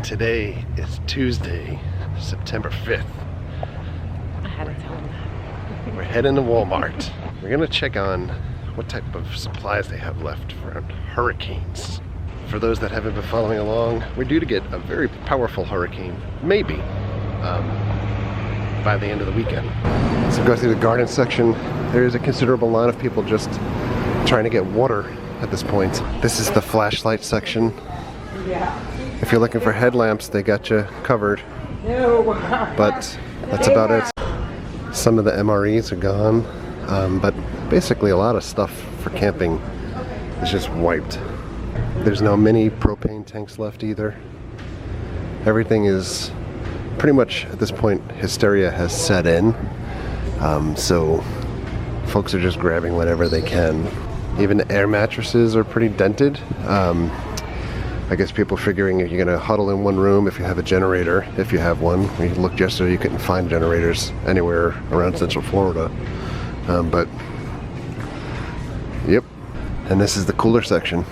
Today is Tuesday, September 5th. I had to tell him that. We're heading to Walmart. We're gonna check on what type of supplies they have left for hurricanes. For those that haven't been following along, we're due to get a very powerful hurricane, maybe, by the end of the weekend. So go through the garden section. There is a considerable line of people just trying to get water at this point. This is the flashlight section. Yeah. If you're looking for headlamps, they got you covered. No. But that's about it. Some of the MREs are gone, but basically a lot of stuff for camping is just wiped. There's no mini propane tanks left either. Everything is pretty much, at this point, hysteria has set in. So folks are just grabbing whatever they can. Even air mattresses are pretty dented. I guess people figuring if you're gonna huddle in one room, if you have a generator, if you have one. We looked yesterday, you couldn't find generators anywhere around Central Florida. But, yep. And this is the cooler section.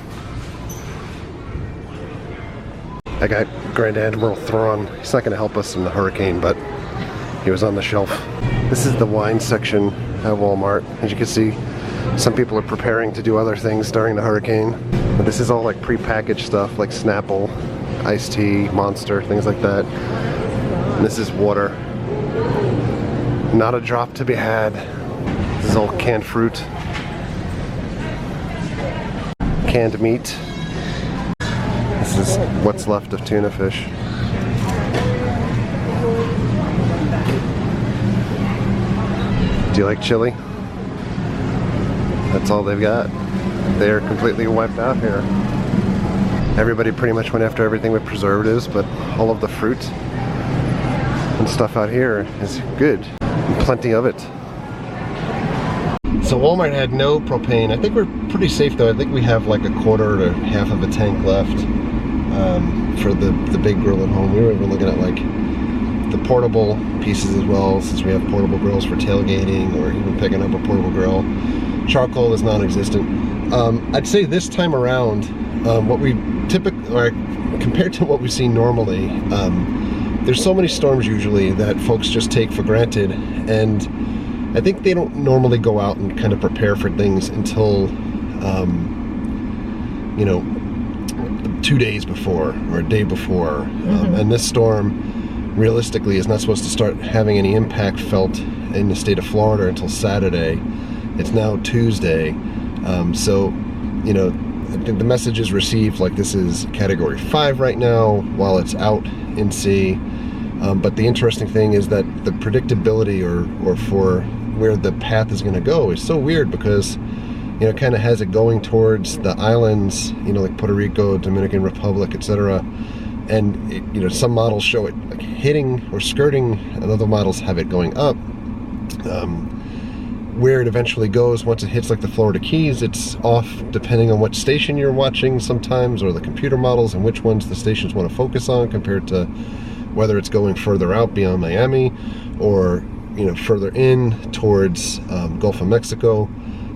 I got Grand Admiral Thrawn. He's not gonna help us in the hurricane, but he was on the shelf. This is the wine section at Walmart. As you can see, some people are preparing to do other things during the hurricane. But this is all like pre-packaged stuff like Snapple, iced tea, Monster, things like that. And this is water. Not a drop to be had. This is all canned fruit. Canned meat. This is what's left of tuna fish. Do you like chili? That's all they've got. They're completely wiped out here. Everybody pretty much went after everything with preservatives, but all of the fruit and stuff out here is good. And plenty of it. So Walmart had no propane. I think we're pretty safe though. I think we have like a quarter to half of a tank left for the big grill at home. We were even looking at like the portable pieces as well, since we have portable grills for tailgating or even picking up a portable grill. Charcoal is non-existent. I'd say this time around, what we typically, compared to what we see normally, there's so many storms usually that folks just take for granted, and I think they don't normally go out and kind of prepare for things until, you know, 2 days before or a day before. And this storm, realistically, is not supposed to start having any impact felt in the state of Florida until Saturday. It's now Tuesday. So, you know, I think the message is received like this is Category 5 right now while it's out in sea. But the interesting thing is that the predictability or for where the path is going to go is so weird because, you know, it kind of has it going towards the islands, you know, like Puerto Rico, Dominican Republic, etc. And, it, you know, some models show it like hitting or skirting, and other models have it going up. Where it eventually goes once it hits like the Florida Keys, it's off depending on what station you're watching sometimes, or the computer models and which ones the stations want to focus on compared to whether it's going further out beyond Miami or, you know, further in towards Gulf of Mexico.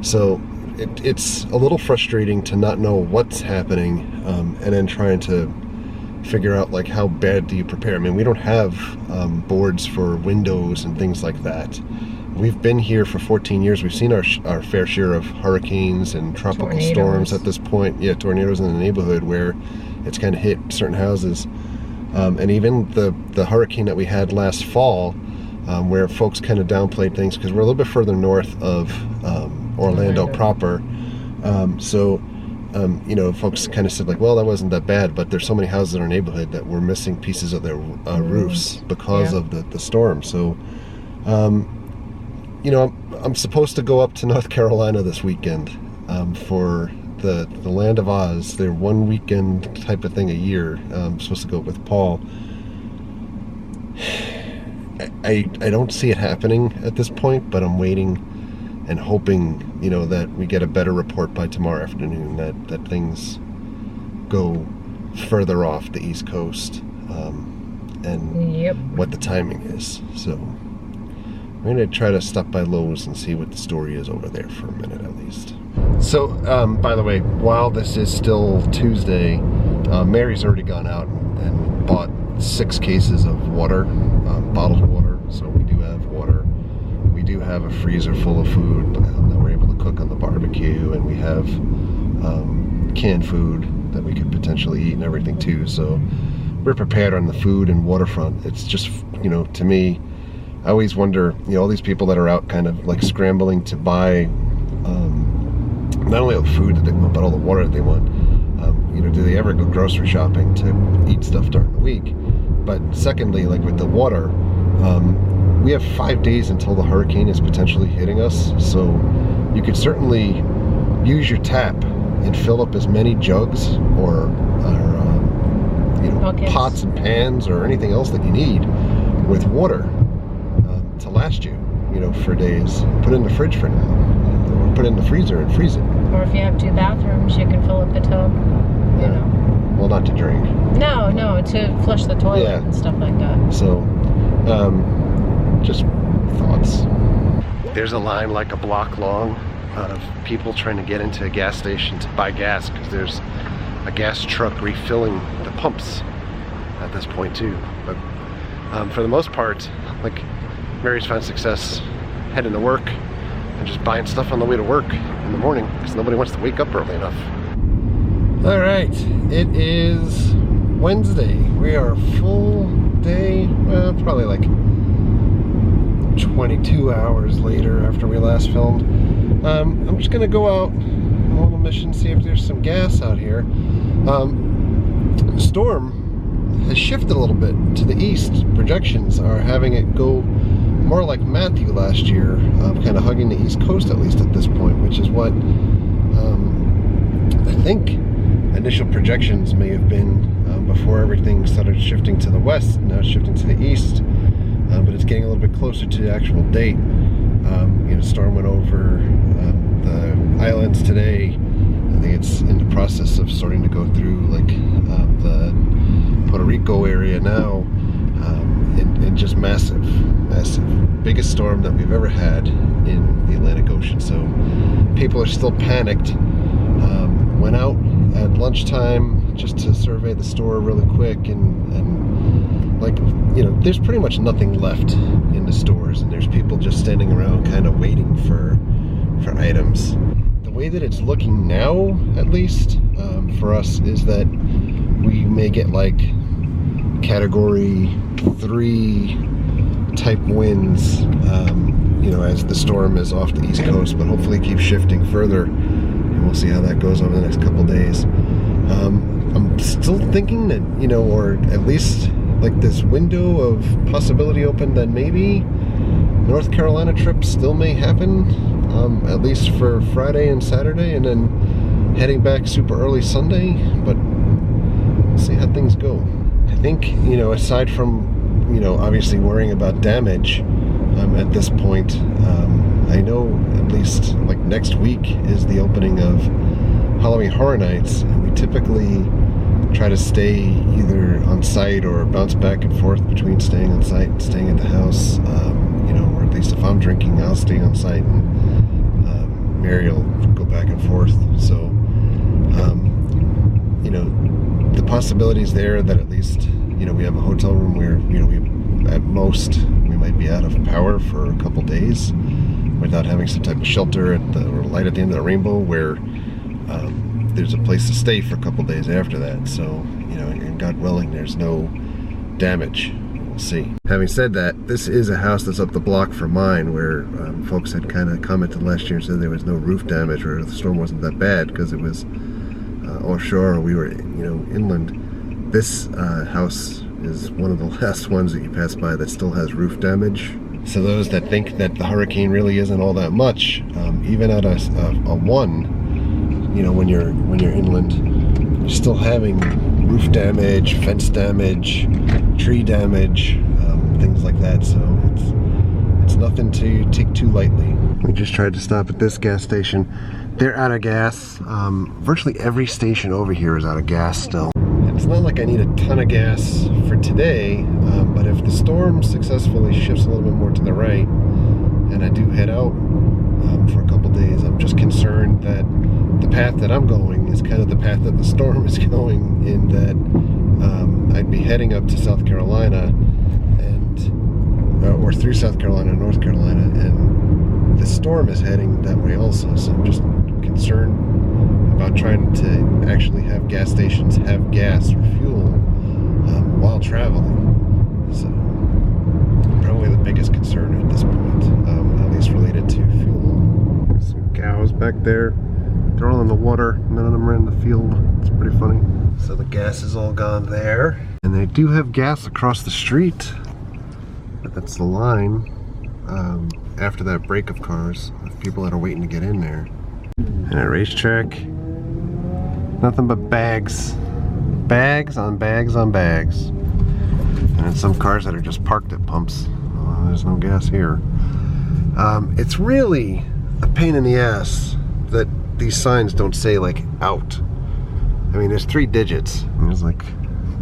So it's a little frustrating to not know what's happening and then trying to figure out like how bad do you prepare. I mean, we don't have boards for windows and things like that. We've been here for 14 years. We've seen our fair share of hurricanes and tropical storms at this point. Yeah, tornadoes in the neighborhood where it's kind of hit certain houses. And even the hurricane that we had last fall, where folks kind of downplayed things because we're a little bit further north of Orlando proper. You know, folks kind of said like, well, that wasn't that bad, but there's so many houses in our neighborhood that were missing pieces of their roofs because of the storm. So, you know, I'm supposed to go up to North Carolina this weekend for the Land of Oz. They're one weekend type of thing a year. I'm supposed to go with Paul. I don't see it happening at this point, but I'm waiting and hoping, you know, that we get a better report by tomorrow afternoon, that things go further off the East Coast and what the timing is. So I'm going to try to stop by Lowe's and see what the story is over there for a minute at least. So, by the way, while this is still Tuesday, Mary's already gone out and bought 6 cases of water, bottled water. So we do have water. We do have a freezer full of food that we're able to cook on the barbecue, and we have canned food that we could potentially eat and everything too. So we're prepared on the food and waterfront. It's just, you know, to me, I always wonder, you know, all these people that are out kind of like scrambling to buy not only all the food that they want, but all the water that they want. You know, do they ever go grocery shopping to eat stuff during the week? But secondly, like with the water, we have 5 days until the hurricane is potentially hitting us. So you could certainly use your tap and fill up as many jugs or you know, pots and pans or anything else that you need with water to last you, you know, for days. Put it in the fridge for now, or put it in the freezer and freeze it. Or if you have 2 bathrooms, you can fill up the tub. You know. Well, not to drink. No, to flush the toilet and stuff like that. So, just thoughts. There's a line like a block long of people trying to get into a gas station to buy gas, because there's a gas truck refilling the pumps at this point too. But for the most part, like, Mary's found success heading to work and just buying stuff on the way to work in the morning, because nobody wants to wake up early enough. All right, it is Wednesday. We are full day, probably like 22 hours later after we last filmed. I'm just gonna go out on a little mission, see if there's some gas out here. The storm has shifted a little bit to the east. Projections are having it go more like Matthew last year, kind of hugging the east coast, at least at this point, which is what I think initial projections may have been before everything started shifting to the west. Now it's shifting to the east, but it's getting a little bit closer to the actual date. You know, storm went over the islands today. I think it's in the process of starting to go through like the Puerto Rico area now, and just massive. Biggest storm that we've ever had in the Atlantic Ocean. So people are still panicked. Went out at lunchtime just to survey the store really quick, and like, you know, there's pretty much nothing left in the stores, and there's people just standing around kind of waiting for items. The way that it's looking now, at least for us, is that we may get like Category 3 type winds, you know, as the storm is off the east coast, but hopefully keeps shifting further, and we'll see how that goes over the next couple days. I'm still thinking that, you know, or at least like this window of possibility open that maybe North Carolina trip still may happen, at least for Friday and Saturday, and then heading back super early Sunday, but we'll see how things go. I think, you know, aside from, you know, obviously worrying about damage at this point, I know at least like next week is the opening of Halloween Horror Nights, and we typically try to stay either on site or bounce back and forth between staying on site and staying at the house. You know, or at least if I'm drinking, I'll stay on site, and Mary will go back and forth. So, you know, the possibilities there that at least, you know, we have a hotel room where, you know, we at most we might be out of power for a couple days without having some type of shelter at the, or light at the end of the rainbow, where there's a place to stay for a couple days after that. So, you know, and God willing, there's no damage. We'll see. Having said that, this is a house that's up the block from mine, where folks had kind of commented last year and said there was no roof damage, or the storm wasn't that bad because it was offshore, or we were, you know, inland. This house is one of the last ones that you pass by that still has roof damage. So those that think that the hurricane really isn't all that much, even at a 1, you know, when you're inland, you're still having roof damage, fence damage, tree damage, things like that. So it's nothing to take too lightly. We just tried to stop at this gas station. They're out of gas. Virtually every station over here is out of gas still. It's not like I need a ton of gas for today, but if the storm successfully shifts a little bit more to the right, and I do head out for a couple days, I'm just concerned that the path that I'm going is kind of the path that the storm is going, in that I'd be heading up to South Carolina or through South Carolina and North Carolina, and the storm is heading that way also. So I'm just concerned about trying to actually have gas stations have gas or fuel while traveling. So probably the biggest concern at this point, at least related to fuel. Some cows back there. They're all in the water. None of them are in the field. It's pretty funny. So the gas is all gone there. And they do have gas across the street. But that's the line. After that break of cars, of people that are waiting to get in there. And a racetrack. Nothing but bags. Bags on bags on bags. And some cars that are just parked at pumps. There's no gas here. It's really a pain in the ass that these signs don't say like out. I mean, there's 3 digits. And there's like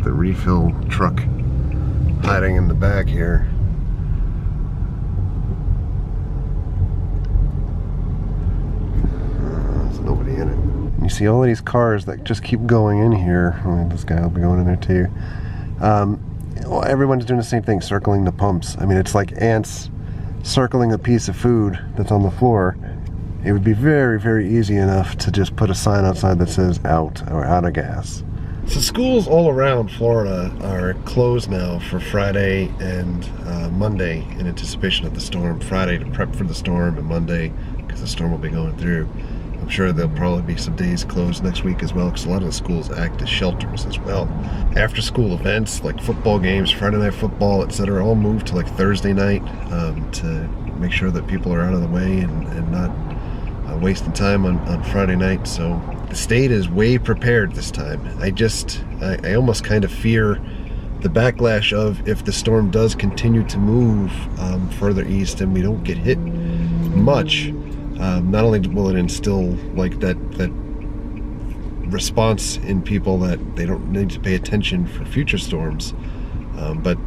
the refill truck hiding in the back here. There's nobody in it. And you see all of these cars that just keep going in here. This guy will be going in there too. Well, everyone's doing the same thing, circling the pumps. I mean, it's like ants circling a piece of food that's on the floor. It would be very, very easy enough to just put a sign outside that says out or out of gas. So schools all around Florida are closed now for Friday and Monday in anticipation of the storm. Friday to prep for the storm, and Monday because the storm will be going through. I'm sure there'll probably be some days closed next week as well, because a lot of the schools act as shelters as well. After school events like football games, Friday night football, etc., all moved to like Thursday night to make sure that people are out of the way and not wasting time on Friday night. So the state is way prepared this time. I almost kind of fear the backlash of if the storm does continue to move further east and we don't get hit much. Not only will it instill like that response in people that they don't need to pay attention for future storms, but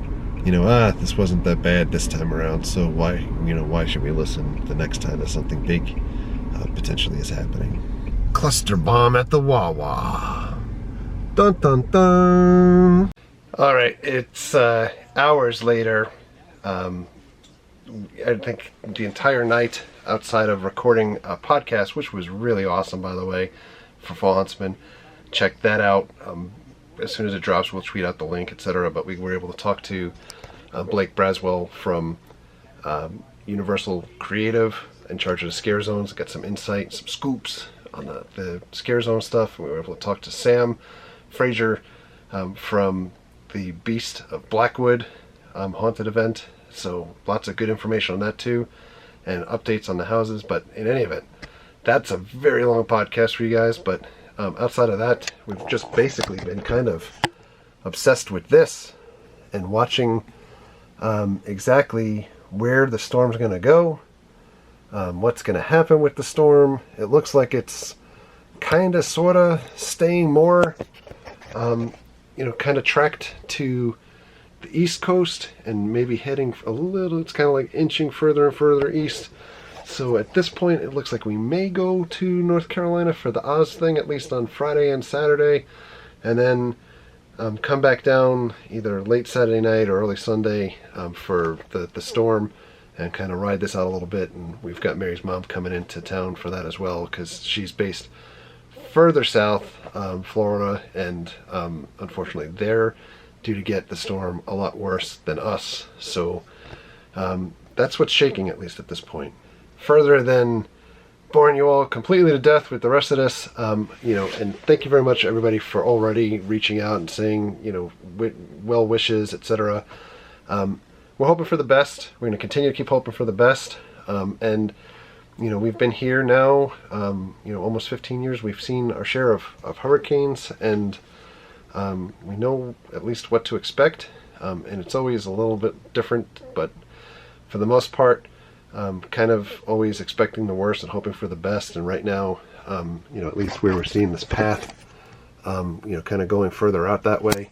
this wasn't that bad this time around, so why should we listen the next time that something big potentially is happening? Cluster bomb at the Wawa. Dun dun dun. All right, it's hours later. I think the entire night outside of recording a podcast, which was really awesome, by the way, for Fall Huntsman. Check that out. As soon as it drops, we'll tweet out the link, etc. But we were able to talk to Blake Braswell from Universal Creative, in charge of the scare zones, got some insight, some scoops on the scare zone stuff. We were able to talk to Sam Frazier from the Beast of Blackwood haunted event. So lots of good information on that too, and updates on the houses. But in any event, that's a very long podcast for you guys. But outside of that, we've just basically been kind of obsessed with this and watching exactly where the storm's going to go, what's going to happen with the storm. It looks like it's kind of sort of staying more kind of tracked to the east coast and maybe heading a little, it's kind of like inching further and further east. So at this point it looks like we may go to North Carolina for the Oz thing, at least on Friday and Saturday, and then come back down either late Saturday night or early Sunday for the storm, and kind of ride this out a little bit. And we've got Mary's mom coming into town for that as well, because she's based further south, Florida, and unfortunately they're due to get the storm a lot worse than us. So that's what's shaking, at least at this point. Further than boring you all completely to death with the rest of this, and thank you very much everybody for already reaching out and saying, well wishes, etc. We're hoping for the best. We're going to continue to keep hoping for the best. And we've been here now, almost 15 years. We've seen our share of hurricanes, and we know at least what to expect. And it's always a little bit different, but for the most part, kind of always expecting the worst and hoping for the best. And right now, at least where we're seeing this path, kind of going further out that way,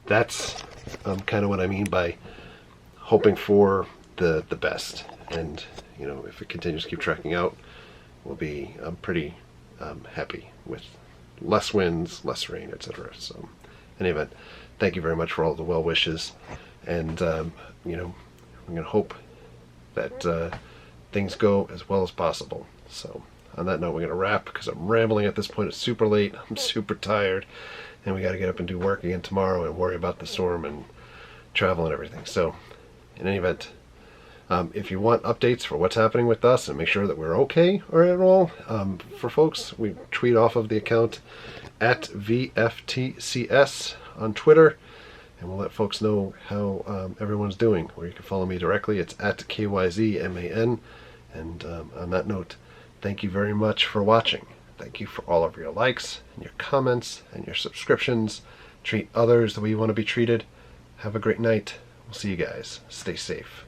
that's kind of what I mean by hoping for the best. And if it continues to keep tracking out, we'll be pretty happy with less winds, less rain, etc. So in any event, thank you very much for all the well wishes. And, you know, I'm going to hope that things go as well as possible. So on that note, we're going to wrap because I'm rambling at this point. It's super late. I'm super tired. And we got to get up and do work again tomorrow and worry about the storm and travel and everything. So in any event, if you want updates for what's happening with us and make sure that we're okay or at all, for folks, we tweet off of the account at VFTCS on Twitter, and we'll let folks know how everyone's doing. Or you can follow me directly. It's at KYZMAN. And on that note, thank you very much for watching. Thank you for all of your likes and your comments and your subscriptions. Treat others the way you want to be treated. Have a great night. We'll see you guys. Stay safe.